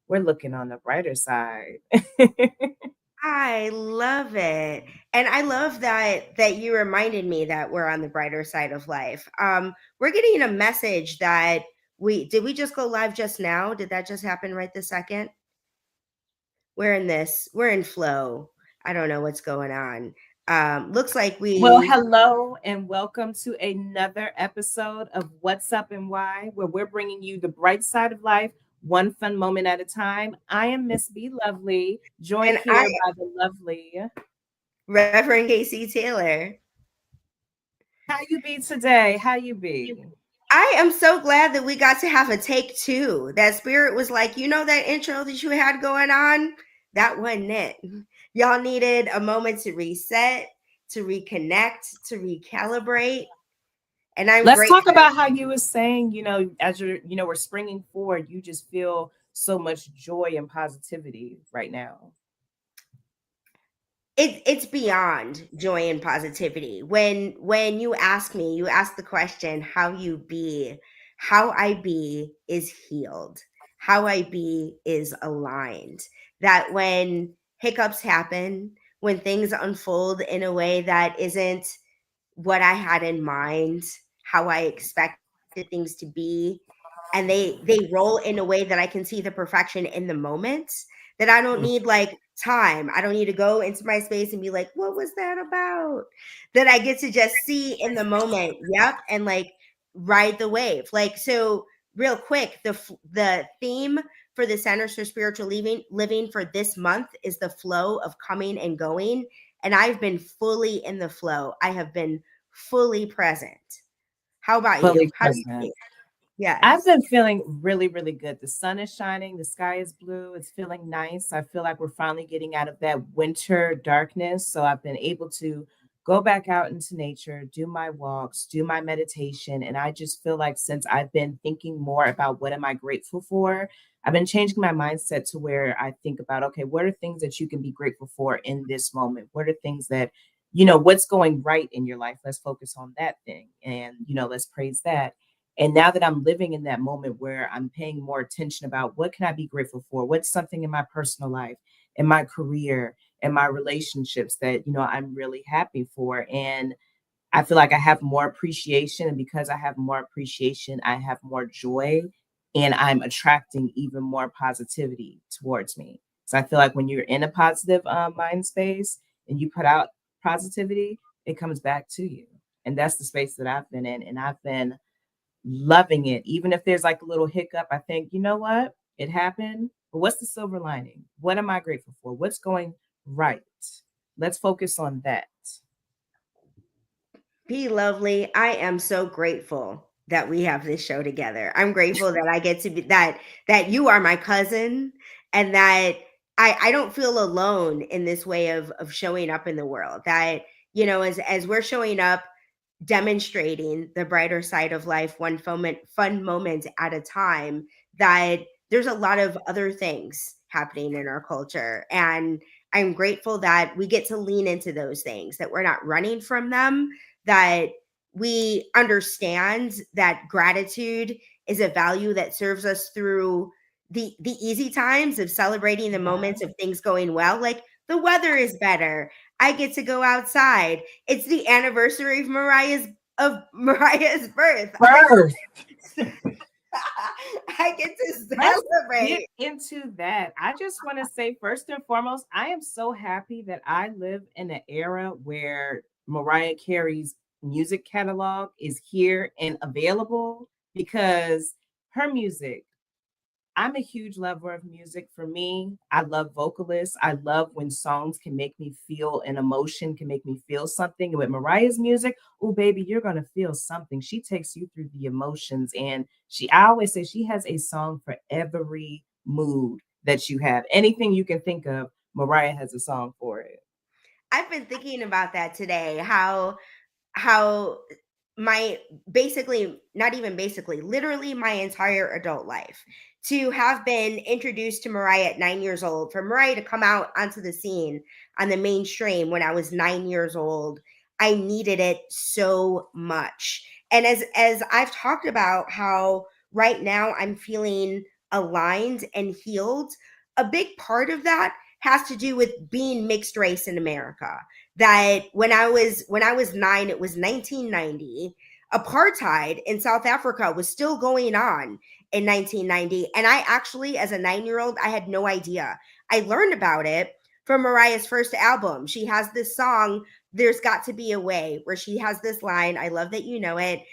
we're looking on the brighter side. I love it. And I love that you reminded me that we're on the brighter side of life. We're getting a message that we just go live just now? Did that just happen right this second? We're in flow. I don't know what's going on. Looks like Well, we hello and welcome to another episode of What's Up and Why, where we're bringing you the bright side of life, one fun moment at a time. I am Miss B Lovely, joined and I here by the lovely. Reverend Casey Taylor. How you be today? How you be? I am so glad that we got to have a take two. That spirit was like, that intro that you had going on? That wasn't it. Y'all needed a moment to reset, to reconnect, to recalibrate. And I'm Let's talk grateful. about how you were saying, as we're springing forward, you just feel so much joy and positivity right now. It's beyond joy and positivity. When you ask the question, how I be is healed. How I be is aligned. That when hiccups happen, when things unfold in a way that isn't what I had in mind, how I expected things to be, and they roll in a way that I can see the perfection in the moment, that I don't need like time. I don't need to go into my space and be like, what was that about? That I get to just see in the moment. Yep. And like ride the wave. Like, so real quick, the theme for the Centers for Spiritual Living for this month is the flow of coming and going. And I've been fully in the flow. I have been fully present. How about you? Fully How do you present. feel? I've Yes. been feeling really, really good. The sun is shining, the sky is blue. It's feeling nice. I feel like we're finally getting out of that winter darkness. So I've been able to go back out into nature, do my walks, do my meditation. And I just feel like since I've been thinking more about what am I grateful for, I've been changing my mindset to where I think about, okay, what are things that you can be grateful for in this moment? What are things that, what's going right in your life? Let's focus on that thing and, let's praise that. And now that I'm living in that moment where I'm paying more attention about what can I be grateful for? What's something in my personal life, in my career, in my relationships that, I'm really happy for. And I feel like I have more appreciation. And because I have more appreciation, I have more joy and I'm attracting even more positivity towards me. So I feel like when you're in a positive mind space and you put out positivity, it comes back to you. And that's the space that I've been in. And I've been loving it. Even if there's like a little hiccup, I think, you know what? It happened. But what's the silver lining? What am I grateful for? What's going right? Let's focus on that. Be lovely. I am so grateful that we have this show together. I'm grateful that I get to be that you are my cousin, and that I don't feel alone in this way of showing up in the world. That, as we're showing up, demonstrating the brighter side of life, one fun moment at a time, that there's a lot of other things happening in our culture. And I'm grateful that we get to lean into those things, that we're not running from them, that we understand that gratitude is a value that serves us through the easy times of celebrating the moments of things going well. Like the weather is better. I get to go outside. It's the anniversary of Mariah's birth. Birth. I get to Let's get celebrate. into that. I just want to say, first and foremost, I am so happy that I live in an era where Mariah Carey's music catalog is here and available because her music, I'm a huge lover of music. For me, I love vocalists. I love when songs can make me feel an emotion, can make me feel something. And with Mariah's music, oh baby, you're gonna feel something. She takes you through the emotions, and I always say she has a song for every mood that you have. Anything you can think of, Mariah has a song for it. I've been thinking about that today. How my basically, not even basically, literally my entire adult life, to have been introduced to Mariah at 9 years old, for Mariah to come out onto the scene on the mainstream when I was 9 years old, I needed it so much. And as I've talked about how right now I'm feeling aligned and healed, a big part of that has to do with being mixed race in America. That when I was 9, it was 1990. Apartheid in South Africa was still going on in 1990, and I actually, as a 9-year-old, I had no idea. I learned about it from Mariah's first album. She has this song, "There's Got to Be a Way," where she has this line. I love that you know it.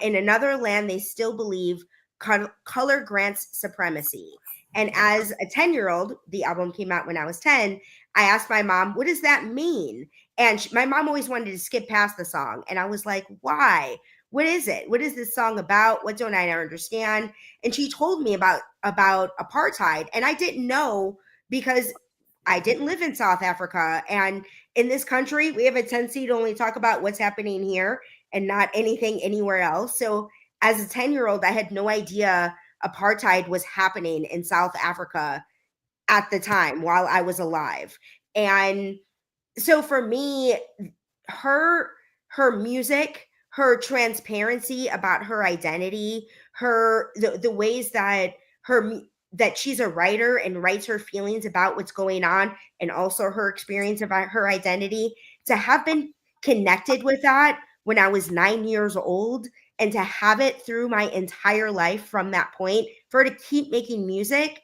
In another land, they still believe color grants supremacy. And as a 10-year-old, the album came out when I was 10. I asked my mom, "What does that mean?" And my mom always wanted to skip past the song. And I was like, "Why? What is it? What is this song about? What don't I understand?" And she told me about apartheid. And I didn't know because I didn't live in South Africa. And in this country, we have a tendency to only talk about what's happening here and not anything anywhere else. So as a 10-year-old, I had no idea apartheid was happening in South Africa at the time while I was alive. And so for me, her her music, her transparency about her identity, the ways that that she's a writer and writes her feelings about what's going on, and also her experience about her identity, to have been connected with that when I was 9 years old, and to have it through my entire life from that point, for her to keep making music,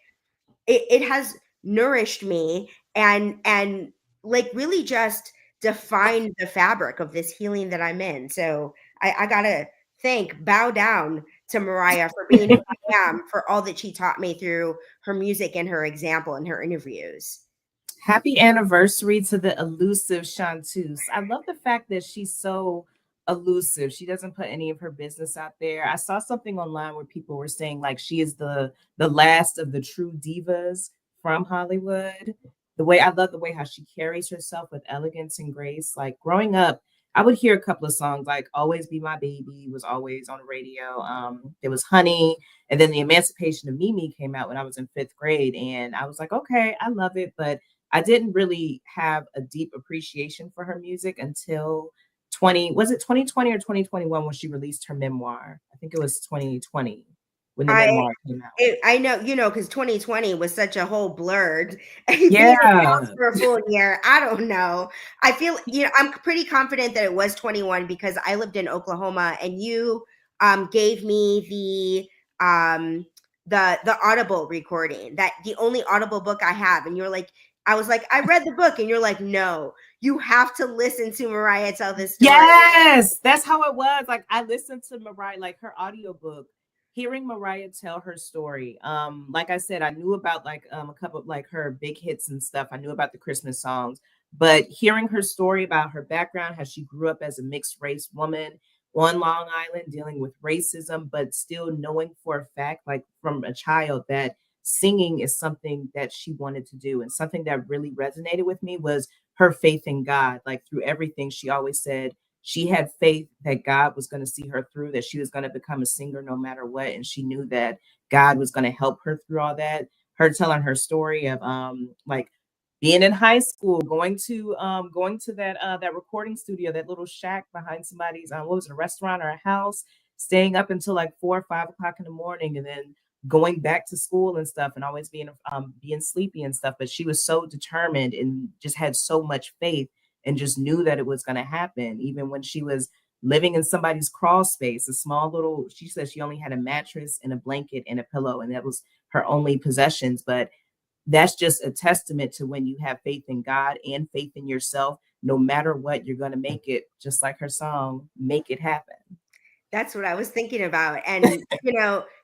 it has nourished me, and like really just defined the fabric of this healing that I'm in. So I gotta bow down to Mariah for being who I am, for all that she taught me through her music and her example and her interviews. Happy anniversary to the elusive Chanteuse. I love the fact that she's so elusive. She doesn't put any of her business out there. I saw something online where people were saying like she is the last of the true divas from Hollywood. The way I love the way how she carries herself with elegance and grace. Like growing up, I would hear a couple of songs like "Always Be My Baby" was always on the radio. There was "Honey," and then "The Emancipation of Mimi" came out when I was in 5th grade, and I was like, okay, I love it, but I didn't really have a deep appreciation for her music until 2020 or 2021 when she released her memoir. I think it was 2020 when the I memoir came out. I know, because 2020 was such a whole blurred being in the house Yeah. for a full year. I don't know. I feel, I'm pretty confident that it was 21 because I lived in Oklahoma, and you gave me the Audible recording, that the only Audible book I have, and you're like, I was like, I read the book, and you're like, no, you have to listen to Mariah tell this story. Yes, that's how it was. Like I listened to Mariah, like her audiobook, hearing Mariah tell her story. Like I said, I knew about like a couple of like her big hits and stuff. I knew about the Christmas songs, but hearing her story about her background, how she grew up as a mixed race woman on Long Island, dealing with racism, but still knowing for a fact, like from a child, that singing is something that she wanted to do. And something that really resonated with me was her faith in God. Like through everything, she always said she had faith that God was going to see her through, that she was going to become a singer no matter what. And she knew that God was going to help her through all that. Her telling her story of like being in high school, going to that recording studio, that little shack behind somebody's what was it, a restaurant or a house, staying up until like 4 or 5 o'clock in the morning, and then going back to school and stuff, and always being sleepy and stuff. But she was so determined and just had so much faith and just knew that it was going to happen, even when she was living in somebody's crawl space, a small little, she said she only had a mattress and a blanket and a pillow, and that was her only possessions. But that's just a testament to when you have faith in God and faith in yourself, no matter what, you're going to make it, just like her song, Make It Happen. That's what I was thinking about. And,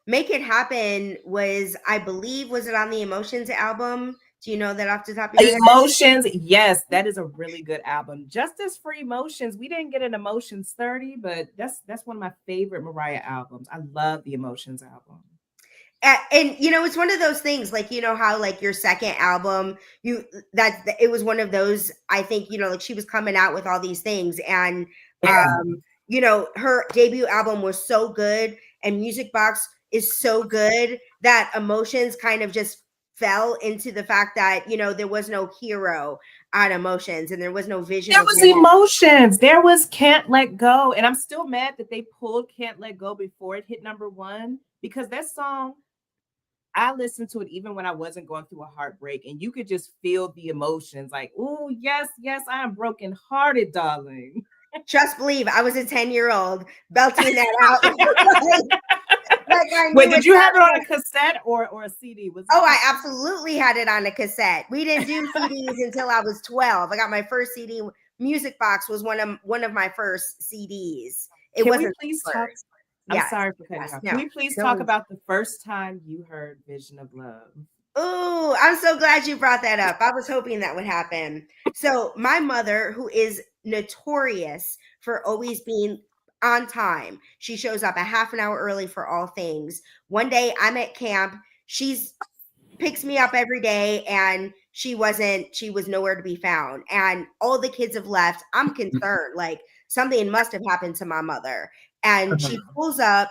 Make It Happen was, I believe, was it on the Emotions album? Do you know that off the top of your head? Emotions, yes, that is a really good album. Justice for Emotions. We didn't get an Emotions 30, but that's one of my favorite Mariah albums. I love the Emotions album. And it's one of those things, like, how like your second album, it was one of those, I think, like she was coming out with all these things, and Yeah. her debut album was so good, and Music Box is so good, that Emotions kind of just fell into the fact that there was no hero on Emotions, and there was no vision There of was women. Emotions. There was Can't Let Go. And I'm still mad that they pulled Can't Let Go before it hit number one, because that song, I listened to it even when I wasn't going through a heartbreak, and you could just feel the emotions like, oh, yes, yes, I am brokenhearted, darling. Trust believe I was a 10-year-old belting that out like I Wait, knew it. did you have it on a cassette or a CD? Was it Oh, a I cassette? absolutely had it on a cassette. We didn't do CDs until I was 12. I got my first CD. Music Box was one of my first CDs. It Can we wasn't please the talk? first. I'm Yes, sorry for cutting you yes, off. Can no, we please no talk worries. about the first time you heard Vision of Love? Oh, I'm so glad you brought that up. I was hoping that would happen. So, my mother, who is notorious for always being on time, she shows up a half an hour early for all things. One day I'm at camp. She's picks me up every day and she was nowhere to be found. And all the kids have left. I'm concerned. Like something must have happened to my mother. And she Uh-huh. pulls up.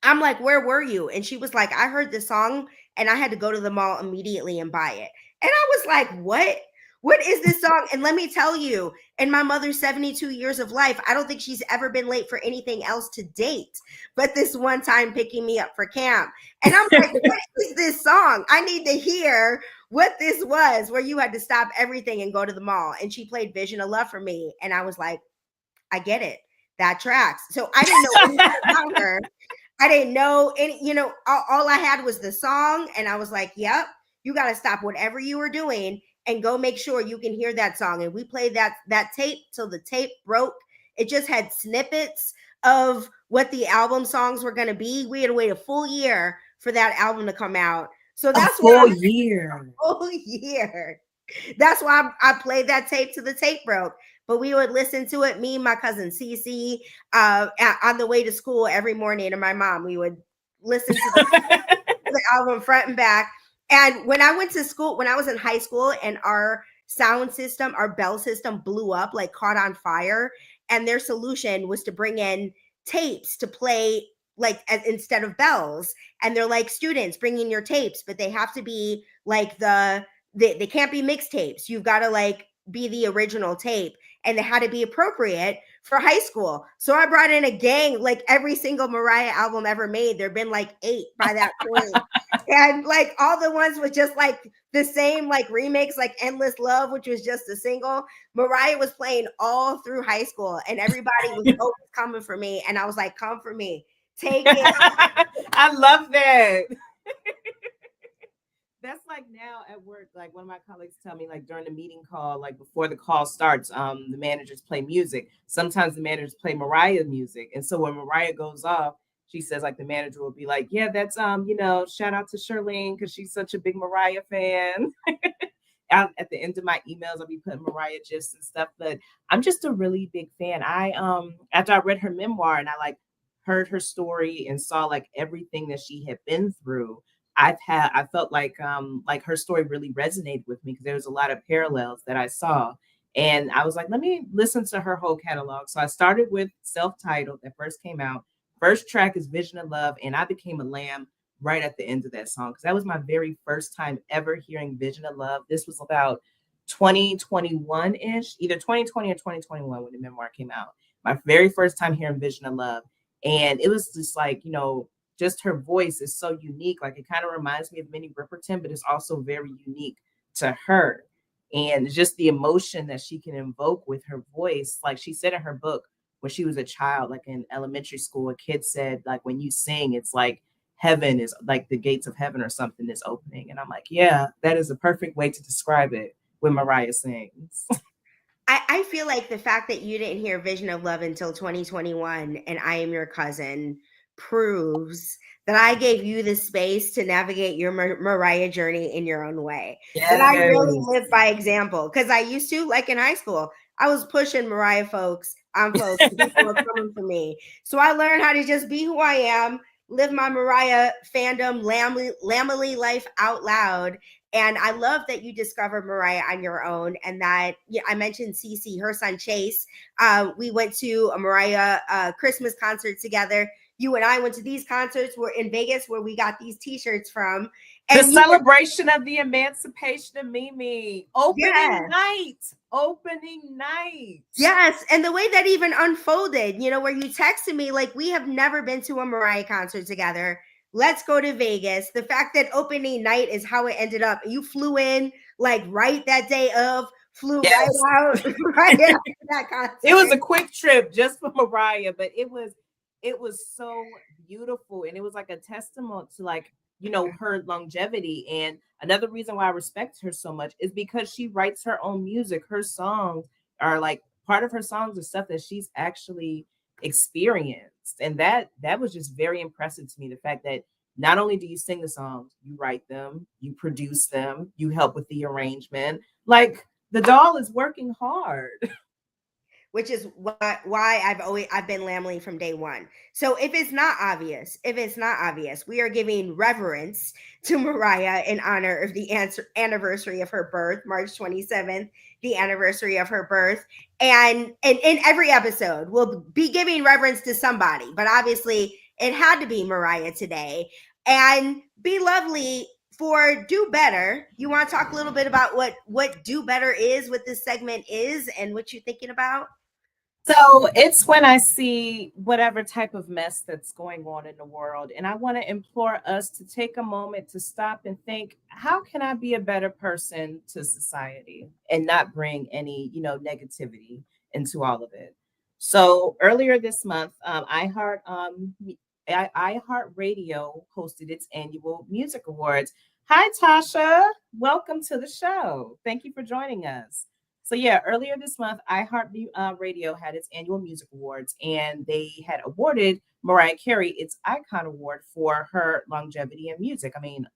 I'm like, where were you? And she was like, I heard this song and I had to go to the mall immediately and buy it. And I was like, what? What is this song? And let me tell you, in my mother's 72 years of life, I don't think she's ever been late for anything else to date, but this one time picking me up for camp. And I'm like, what is this song? I need to hear what this was, where you had to stop everything and go to the mall. And she played Vision of Love for me. And I was like, I get it. That tracks. So I didn't know anything about her. I didn't know any, all I had was the song. And I was like, yep, you got to stop whatever you were doing and go make sure you can hear that song. And we played that tape till the tape broke. It just had snippets of what the album songs were going to be. We had to wait a full year for that album to come out. So A that's why full I'm year. a full year. That's why I played that tape till the tape broke. But we would listen to it, me and my cousin Cece, on the way to school every morning, and my mom. We would listen to the album front and back. And when I went to school, when I was in high school, and our sound system, our bell system blew up, like caught on fire, and their solution was to bring in tapes to play like instead of bells. And they're like, students, bring in your tapes, but they have to be like they can't be mixtapes. You've got to like be the original tape, and they had to be appropriate for high school. So I brought in a gang, like every single Mariah album ever made. There've been like 8 by that point. And like all the ones with just like the same like remakes, like Endless Love, which was just a single. Mariah was playing all through high school, and everybody was always coming for me. And I was like, come for me. Take it. I love that. That's like now at work, like one of my colleagues tell me, like during the meeting call, like before the call starts, the managers play music. Sometimes the managers play Mariah music. And so when Mariah goes off, she says like the manager will be like, yeah, that's shout out to Charlene because she's such a big Mariah fan. At the end of my emails, I'll be putting Mariah gifs and stuff. But I'm just a really big fan. I after I read her memoir and I like heard her story and saw like everything that she had been through, I felt like her story really resonated with me because there was a lot of parallels that I saw. And I was like, let me listen to her whole catalog. So I started with self-titled that first came out. First track is Vision of Love, and I became a lamb right at the end of that song because that was my very first time ever hearing Vision of Love. This was about 2021-ish, either 2020 or 2021 when the memoir came out. My very first time hearing Vision of Love. And it was just like, just her voice is so unique. Like it kind of reminds me of Minnie Riperton, but it's also very unique to her. And just the emotion that she can invoke with her voice. Like she said in her book, when she was a child, like in elementary school, a kid said, like, when you sing, it's like heaven is like the gates of heaven or something is opening. And I'm like, yeah, that is a perfect way to describe it when Mariah sings. I feel like the fact that you didn't hear Vision of Love until 2021 and I Am Your Cousin proves that I gave you the space to navigate your Mariah journey in your own way. That I really Yes. live by example. Because I used to, like in high school, I was pushing Mariah folks on folks. People were coming for me. So I learned how to just be who I am, live my Mariah fandom, Lamely life out loud. And I love that you discovered Mariah on your own, and that I mentioned Cece, her son Chase. We went to a Mariah Christmas concert together. You and I went to these concerts. We're in Vegas, where we got these T-shirts from. The And you were, celebration of the emancipation of Mimi. yeah, Opening night. Opening night. yes, and the way that even unfolded, where you texted me like, we have never been to a Mariah concert together. let's go to Vegas. The fact that opening night is how it ended up. You flew in like right that day of, flew right Yes. out right after that It was concert. a quick trip just for Mariah, but it was so beautiful, and it was like a testament to, like, her longevity. And another reason why I respect her so much is because she writes her own music. Her songs are like part of her songs are stuff that she's actually experienced, and that was just very impressive to me. The fact that not only do you sing the songs, you write them, you produce them, you help with the arrangement. Like, the doll is working hard. Which is why I've been Lamley from day one. So if it's not obvious, we are giving reverence to Mariah in honor of the anniversary of her birth, March 27th, the anniversary of her birth. And in every episode, we'll be giving reverence to somebody, but obviously it had to be Mariah today. And Be Lovely for Do Better. You want to talk a little bit about what Do Better is, what this segment is, and what you're thinking about? So it's when I see whatever type of mess that's going on in the world, and I want to implore us to take a moment to stop and think, how can I be a better person to society and not bring any, negativity into all of it? So earlier this month, iHeart Radio hosted its annual music awards. Hi, Tasha. Welcome to the show. Thank you for joining us. So yeah, earlier this month, iHeart Radio had its annual music awards, and they had awarded Mariah Carey its Icon Award for her longevity in music. I mean,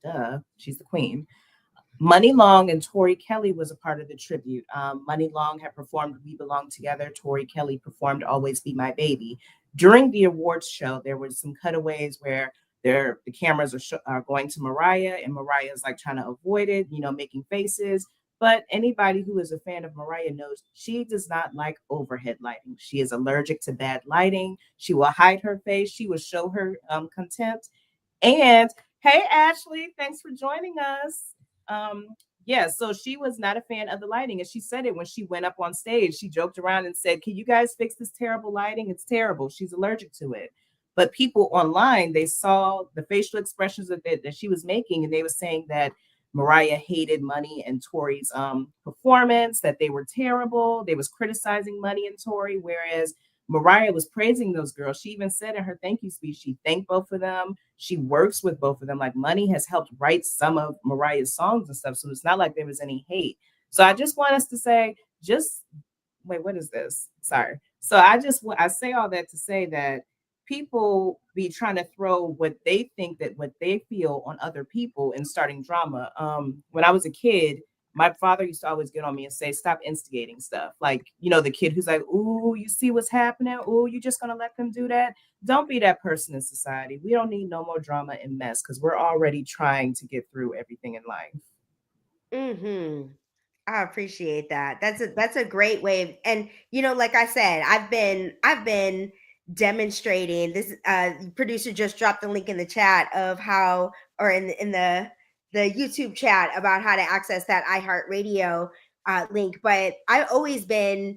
duh, she's the queen. Money Long and Tori Kelly was a part of the tribute. Money Long had performed "We Belong Together." Tori Kelly performed "Always Be My Baby." During the awards show, there was some cutaways where the cameras are going to Mariah, and Mariah is like trying to avoid it, making faces. But anybody who is a fan of Mariah knows she does not like overhead lighting. She is allergic to bad lighting. She will hide her face. She will show her contempt. And hey, Ashley, thanks for joining us. Um, yeah, so she was not a fan of the lighting, and she said it when she went up on stage. She joked around and said, "Can you guys fix this terrible lighting? It's terrible." She's allergic to it. But people online, they saw the facial expressions of it that she was making, and they were saying that Mariah hated Money and Tori's performance, that they were terrible. They was criticizing Money and Tori, whereas Mariah was praising those girls. She even said in her thank you speech, she thanked both of them. She works with both of them. Like, Money has helped write some of Mariah's songs and stuff. So it's not like there was any hate. So I just want us to say, just wait, what is this? Sorry. So I say all that to say that people be trying to throw what they think, that what they feel, on other people and starting drama. When I was a kid, my father used to always get on me and say, "Stop instigating stuff." Like, the kid who's like, "Ooh, you see what's happening? Ooh, you just gonna let them do that?" Don't be that person in society. We don't need no more drama and mess because we're already trying to get through everything in life. Mhm. I appreciate that. That's a great way of, and like I said, I've been demonstrating this. Producer just dropped the link in the chat of how, or in the YouTube chat, about how to access that iHeartRadio link. But I've always been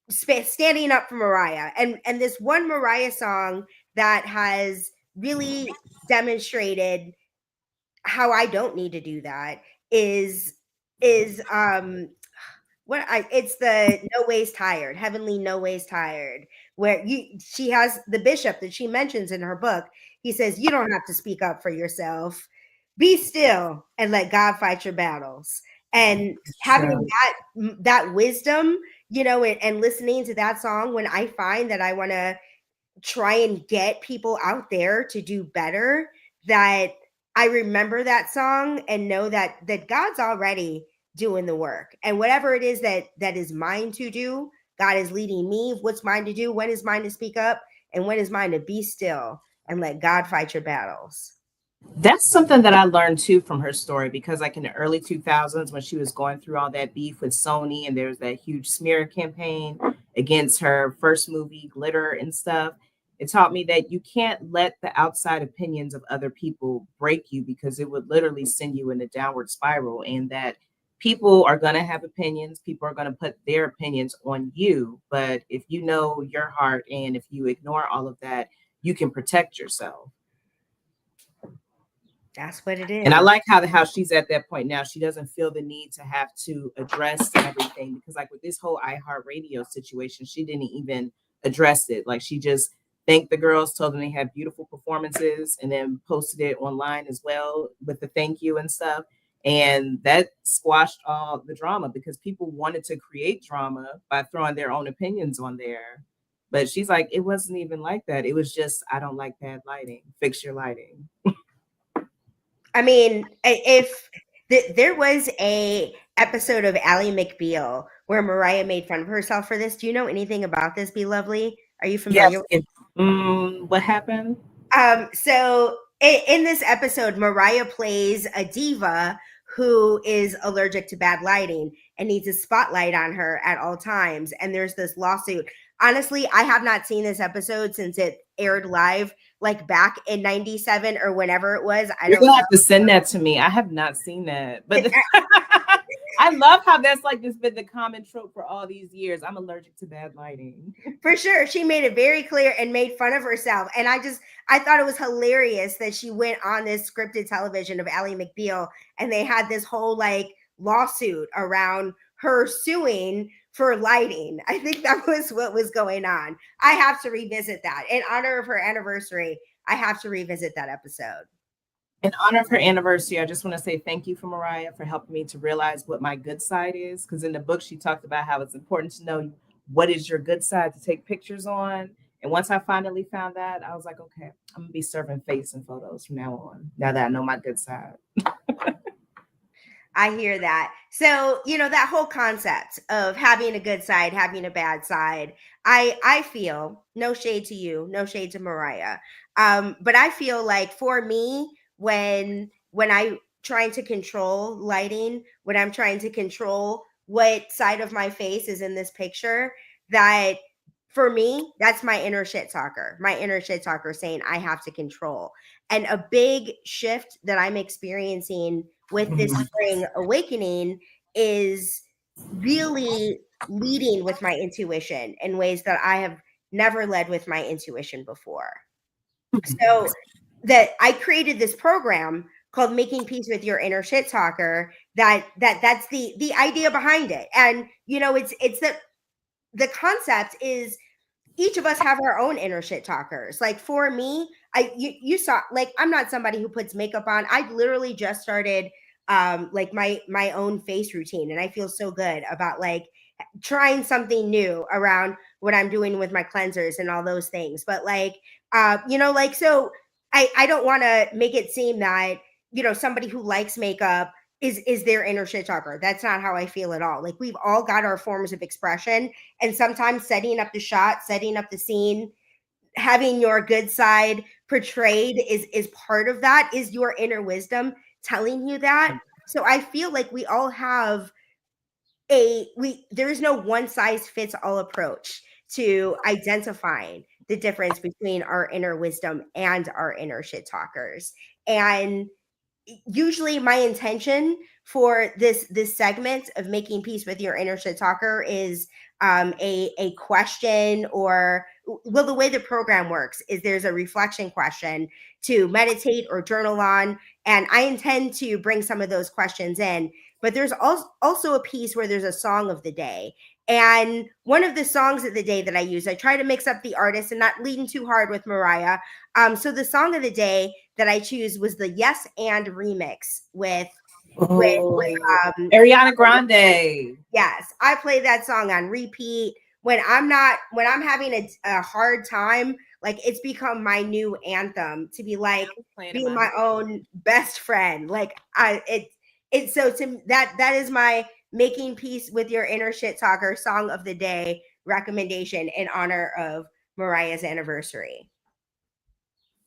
standing up for Mariah, and this one Mariah song that has really demonstrated how I don't need to do that is what I it's the No Ways Tired, Heavenly No Ways Tired, where you she has the bishop that she mentions in her book. He says, "You don't have to speak up for yourself. Be still and let God fight your battles." And It's having true. that wisdom, and listening to that song when I find that I want to try and get people out there to do better, that I remember that song and know that God's already doing the work. And whatever it is that is mine to do, God is leading me. What's mine to do? When is mine to speak up? And when is mine to be still and let God fight your battles? That's something that I learned too from her story, because like in the early 2000s, when she was going through all that beef with Sony, and there was that huge smear campaign against her first movie, Glitter and stuff, it taught me that you can't let the outside opinions of other people break you, because it would literally send you in a downward spiral. And that people are going to have opinions, people are going to put their opinions on you. But if you know your heart, and if you ignore all of that, you can protect yourself. That's what it And I is. like how she's at that point now. She doesn't feel the need to have to address everything because, like with this whole iHeartRadio situation, she didn't even address it. Like she just thanked the girls, told them they had beautiful performances, and then posted it online as well with the thank you and stuff. And that squashed all the drama because people wanted to create drama by throwing their own opinions on there. But she's like, it wasn't even like that. It was just, I don't like bad lighting. Fix your lighting. I mean, if there was a episode of Ally McBeal where Mariah made fun of herself for this. Do you know anything about this, Be Lovely? Are you familiar? Yes. What happened? So in this episode, Mariah plays a diva who is allergic to bad lighting and needs a spotlight on her at all times. And there's this lawsuit. Honestly, I have not seen this episode since it aired live, like back in '97 or whenever it was. I You're don't gonna have know. to send that to me. I have not seen that, but I love how that's like this been the common trope for all these years. I'm allergic to bad lighting. For sure. She made it very clear and made fun of herself. And I thought it was hilarious that she went on this scripted television of Ally McBeal and they had this whole like lawsuit around her suing for lighting. I think that was what was going on. I have to revisit that. In honor of her anniversary, I have to revisit that episode. In honor of her anniversary, I just want to say thank you for Mariah for helping me to realize what my good side is. Because in the book, she talked about how it's important to know what is your good side to take pictures on. And once I finally found that, I was like, okay, I'm gonna be serving face and photos from now on. Now that I know my good side. I hear that. So, that whole concept of having a good side, having a bad side, I feel, no shade to you, no shade to Mariah. But I feel like for me, when I trying to control lighting, when I'm trying to control what side of my face is in this picture, that for me, that's my inner shit talker. My inner shit talker saying I have to control. And a big shift that I'm experiencing with this spring awakening is really leading with my intuition in ways that I have never led with my intuition before. So that I created this program called Making Peace with Your Inner Shit Talker. That's the idea behind it. And it's the concept is each of us have our own inner shit talkers. Like for me, you saw, like, I'm not somebody who puts makeup on. I literally just started like my own face routine, and I feel so good about like trying something new around what I'm doing with my cleansers and all those things. But like like, so I don't want to make it seem that somebody who likes makeup is their inner shit talker. That's not how I feel at all. Like we've all got our forms of expression, and sometimes setting up the shot, setting up the scene, having your good side portrayed is part of that, is your inner wisdom telling you that. So I feel like we all have there is no one size fits all approach to identifying the difference between our inner wisdom and our inner shit talkers. And usually my intention for this segment of Making Peace with Your Inner Shit Talker is a question, or well, the way the program works is there's a reflection question to meditate or journal on, and I intend to bring some of those questions in. But there's also a piece where there's a song of the day. And one of the songs of the day that I use, I try to mix up the artist and not leading too hard with Mariah. So the song of the day that I choose was the Yes and remix with Ariana Grande. yes, I play that song on repeat when I'm having a hard time. Like it's become my new anthem to be like being my own best friend. Like it's so to that is my Making Peace with Your Inner Shit Talker song of the day recommendation in honor of Mariah's anniversary.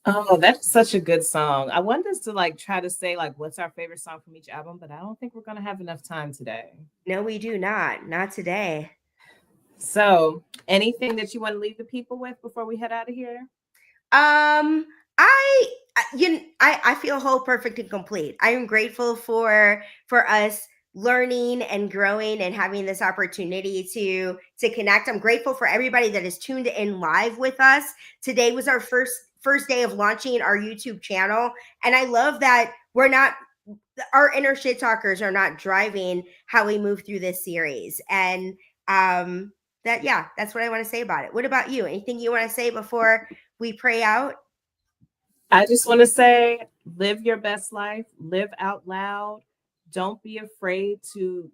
Oh, that's such a good song. I want us to like try to say like what's our favorite song from each album, but I don't think we're gonna have enough time today. No, we do not. Not today. So, anything that you want to leave the people with before we head out of here? Um, I feel whole, perfect, and complete. I am grateful for us learning and growing and having this opportunity to connect. I'm grateful for everybody that is tuned in live with us. Today was our first day of launching our YouTube channel. And I love that we're not, our inner shit talkers are not driving how we move through this series. And that, yeah, that's what I want to say about it. What about you? Anything you want to say before we pray out? I just want to say, live your best life, live out loud. Don't be afraid to,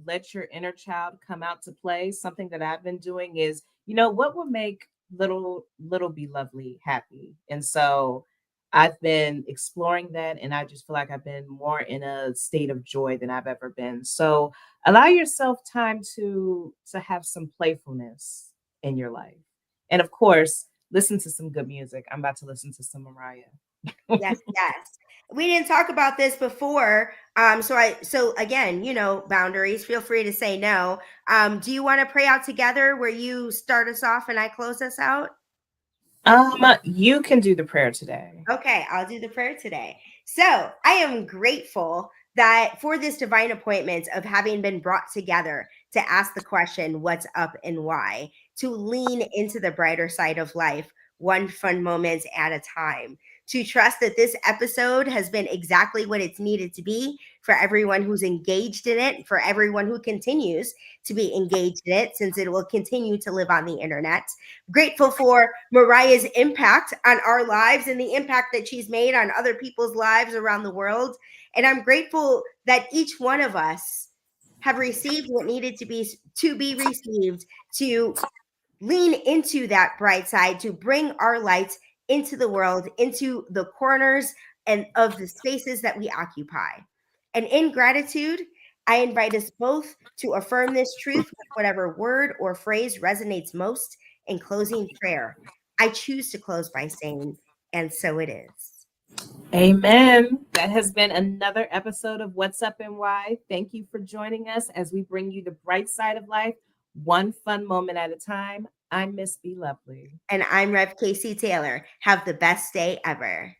let your inner child come out to play. Something that I've been doing is, what will make little be lovely happy. And so I've been exploring that, and I just feel like I've been more in a state of joy than I've ever been. So allow yourself time to have some playfulness in your life. And of course, listen to some good music. I'm about to listen to some Mariah. Yes, yes. We didn't talk about this before. So again, boundaries. Feel free to say no. Do you want to pray out together where you start us off and I close us out? You can do the prayer today. Okay, I'll do the prayer today. So I am grateful that for this divine appointment of having been brought together to ask the question, what's up and why, to lean into the brighter side of life, one fun moment at a time, to trust that this episode has been exactly what it's needed to be for everyone who's engaged in it, for everyone who continues to be engaged in it, since it will continue to live on the internet. Grateful for Mariah's impact on our lives and the impact that she's made on other people's lives around the world. And I'm grateful that each one of us have received what needed to be received, to lean into that bright side, to bring our lights into the world, into the corners and of the spaces that we occupy. And in gratitude, I invite us both to affirm this truth with whatever word or phrase resonates most in closing prayer. I choose to close by saying, and so it is. Amen. That has been another episode of What's Up and Why. Thank you for joining us as we bring you the bright side of life, one fun moment at a time. I'm Miss Be Lovely. And I'm Rev Casey Taylor. Have the best day ever.